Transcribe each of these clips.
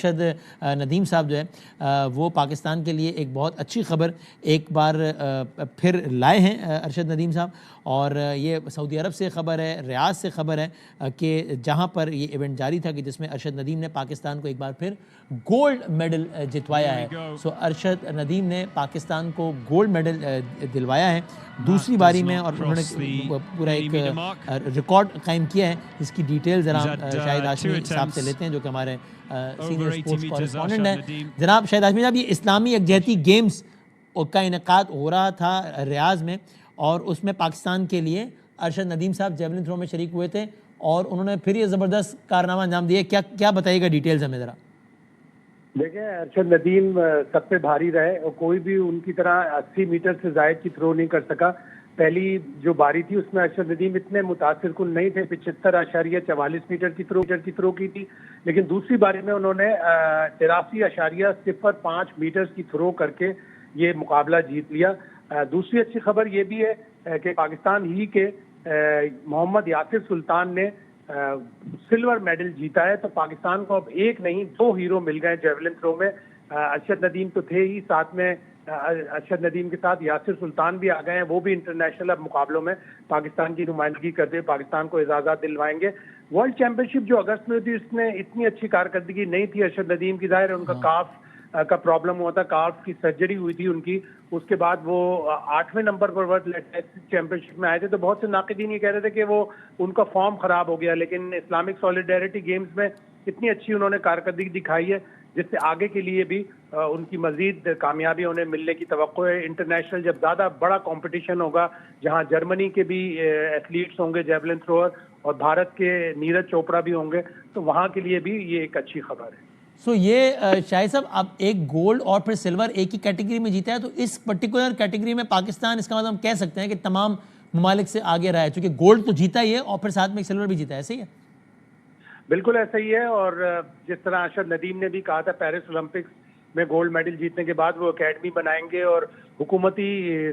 अरशद नदीम साहब जो है वो पाकिस्तान के लिए एक बहुत अच्छी खबर एक बार फिर लाए हैं अरशद नदीम साहब। और ये सऊदी अरब से ख़बर है, रियाद से ख़बर है कि जहाँ पर ये इवेंट जारी था कि जिसमें अरशद नदीम ने पाकिस्तान को एक बार फिर गोल्ड मेडल जितवाया है। सो अरशद नदीम ने पाकिस्तान को गोल्ड मेडल दिलवाया है दूसरी बारी में, और उन्होंने पूरा एक रिकॉर्ड कायम किया है। इसकी डिटेल ज़रा शाहिद हाशमी साहब से लेते हैं जो कि हमारे सीनियर स्पोर्ट्स कॉरेस्पॉन्डेंट हैं। जनाब शाहिद हाशमी साहब, ये इस्लामी यकजहती गेम्स का इनेकाद हो रहा था रियाद में, और उसमें पाकिस्तान के लिए अरशद नदीम साहब जेवलिन थ्रो में शरीक हुए थे और उन्होंने फिर ये ज़बरदस्त कारनामा अंजाम दिए। क्या क्या बताइएगा डिटेल्स हमें ज़रा। देखें, अरशद नदीम सबसे भारी रहे और कोई भी उनकी तरह 80 मीटर से ज़ायद की थ्रो नहीं कर सका। पहली जो बारी थी उसमें अरशद नदीम इतने मुतासिर कुन नहीं थे, 75.44 मीटर की थ्रो की थी। लेकिन दूसरी बारी में उन्होंने 83.05 मीटर की थ्रो करके ये मुकाबला जीत लिया। दूसरी अच्छी खबर ये भी है कि पाकिस्तान ही के मोहम्मद यासिर सुल्तान ने सिल्वर मेडल जीता है। तो पाकिस्तान को अब एक नहीं 2 हीरो मिल गए जेवलिन थ्रो में। अरशद नदीम तो थे ही, साथ में अरशद नदीम के साथ यासिर सुल्तान भी आ गए हैं। वो भी इंटरनेशनल अब मुकाबलों में पाकिस्तान की नुमाइंदगी करते हुए पाकिस्तान को इजाज़त दिलवाएंगे। वर्ल्ड चैंपियनशिप जो अगस्त में थी उसमें इतनी अच्छी कारकर्दगी नहीं थी अरशद नदीम की। जाहिर है उनका काफ का प्रॉब्लम हुआ था, काफ की सर्जरी हुई थी उनकी। उसके बाद वो 8वें नंबर पर वर्ल्ड एथलेटिक्स चैंपियनशिप में आए थे। तो बहुत से नाक़िदीन ये कह रहे थे कि वो उनका फॉर्म खराब हो गया, लेकिन इस्लामिक सॉलिडारिटी गेम्स में इतनी अच्छी उन्होंने कारकर्दगी दिखाई है जिससे आगे के लिए भी उनकी मजीद कामयाबी उन्हें मिलने की तवक्को है। इंटरनेशनल जब ज़्यादा बड़ा कंपटीशन होगा जहां जर्मनी के भी एथलीट्स होंगे जेवलिन थ्रोअर और भारत के नीरज चोपड़ा भी होंगे, तो वहां के लिए भी ये एक अच्छी खबर है। सो ये शाहिद साहब, अब एक गोल्ड और फिर सिल्वर एक ही कैटेगरी में जीता है, तो इस पर्टिकुलर कैटेगरी में पाकिस्तान, इसका मतलब हम कह सकते हैं कि तमाम ममालिक से आगे रहा है, क्योंकि गोल्ड तो जीता ही है और फिर साथ में एक सिल्वर भी जीता है। सही है? बिल्कुल ऐसा ही है। और जिस तरह अरशद नदीम ने भी कहा था पेरिस ओलंपिक्स में गोल्ड मेडल जीतने के बाद वो एकेडमी बनाएंगे, और हुकूमती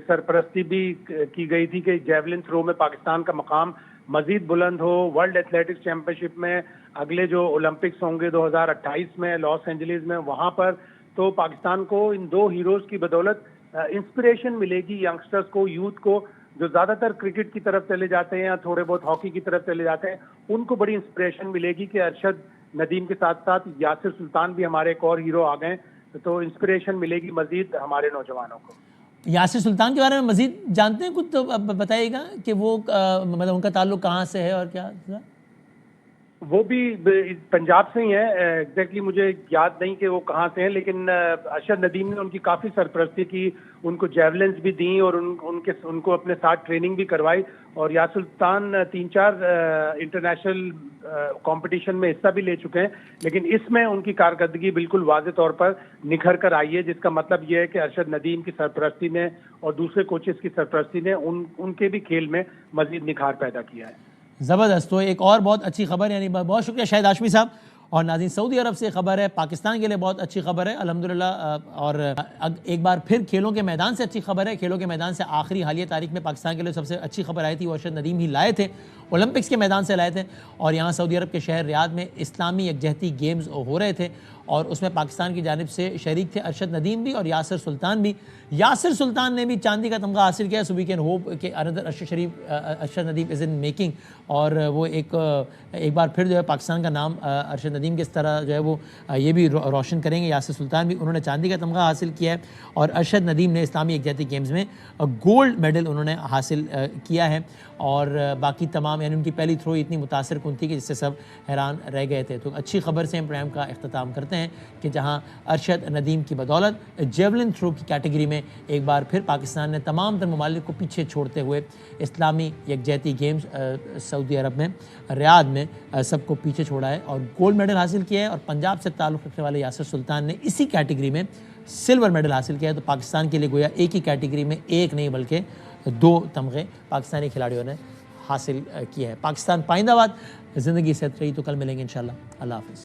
सरपरस्ती भी की गई थी कि जेवलिन थ्रो में पाकिस्तान का मकाम मजीद बुलंद हो। वर्ल्ड एथलेटिक्स चैंपियनशिप में अगले जो ओलंपिक्स होंगे 2028 में लॉस एंजलिस में, वहां पर तो पाकिस्तान को इन 2 हीरोज की बदौलत इंस्पिरेशन मिलेगी यंगस्टर्स को, यूथ को, जो ज्यादातर क्रिकेट की तरफ चले जाते हैं या थोड़े बहुत हॉकी की तरफ चले जाते हैं। उनको बड़ी इंस्पिरेशन मिलेगी कि अरशद नदीम के साथ साथ यासिर सुल्तान भी हमारे एक और हीरो आ गए, तो इंस्पिरेशन मिलेगी मजीद हमारे नौजवानों को। यासिर सुल्तान के बारे में मजीद जानते हैं कुछ, तो अब बताइएगा कि वो मतलब उनका ताल्लुक कहाँ से है और क्या? वो भी पंजाब से ही है। एग्जैक्टली मुझे याद नहीं कि वो कहाँ से हैं, लेकिन अरशद नदीम ने उनकी काफ़ी सरपरस्ती की, उनको जेवलिन्स भी दी और उनको अपने साथ ट्रेनिंग भी करवाई। और यासिर सुल्तान 3-4 इंटरनेशनल कंपटीशन में हिस्सा भी ले चुके हैं, लेकिन इसमें उनकी कारकर्दगी बिल्कुल वाज़े तौर पर निखर कर आई है, जिसका मतलब ये है कि अरशद नदीम की सरपरस्ती ने और दूसरे कोचेस की सरपरस्ती ने उनके भी खेल में मजीद निखार पैदा किया है। ज़बरदस्त। तो एक और बहुत अच्छी खबर, यानी बहुत शुक्रिया शाहिद हाशमी साहब। और नाज़रीन, सऊदी अरब से खबर है, पाकिस्तान के लिए बहुत अच्छी खबर है अल्हम्दुलिल्लाह। और एक बार फिर खेलों के मैदान से अच्छी खबर है। खेलों के मैदान से आखिरी हालिया तारीख में पाकिस्तान के लिए सबसे अच्छी खबर आई थी, वो अरशद नदीम ही लाए थे, ओलंपिक्स के मैदान से लाए थे। और यहाँ सऊदी अरब के शहर रियाद में इस्लामी यकजहती गेम्स हो रहे थे और उसमें पाकिस्तान की जानिब से शरीक थे अरशद नदीम भी और यासिर सुल्तान भी। यासिर सुल्तान ने भी चांदी का तमगा हासिल किया। सो वी कैन होप कि another Arshad Nadeem is in making, और वो एक बार फिर जो है पाकिस्तान का नाम अरशद नदीम की तरह जो है वो ये भी रोशन करेंगे। यासिर सुल्तान भी, उन्होंने चांदी का तमगा हासिल किया है और अरशद नदीम ने इस्लामी यकजहती गेम्स में गोल्ड मेडल उन्होंने हासिल किया है। और बाकी तमाम, यानी उनकी पहली थ्रो इतनी मुतासर कुन थी कि जिससे सब हैरान रह गए थे। तो अच्छी खबर से हम प्रोग्राम का इख्तिताम करते हैं कि जहां अरशद नदीम की बदौलत जेवलिन थ्रो की कैटेगरी में एक बार फिर पाकिस्तान ने तमाम तर ममालिक को पीछे छोड़ते हुए इस्लामी यकजहती गेम्स सऊदी अरब में रियाद में सबको पीछे छोड़ा है और गोल्ड मेडल हासिल किया है। और पंजाब से ताल्लुक़ रखने वाले यासिर सुल्तान ने इसी कैटेगरी में सिल्वर मेडल हासिल किया है। तो पाकिस्तान के लिए गोया एक ही कैटेगरी में एक नहीं बल्कि 2 तमगे पाकिस्तानी खिलाड़ियों ने हासिल किया है। पाकिस्तान पाइंदाबाद। ज़िंदगी सेहत रही तो कल मिलेंगे इंशाल्लाह। अल्लाह हाफ़िज़।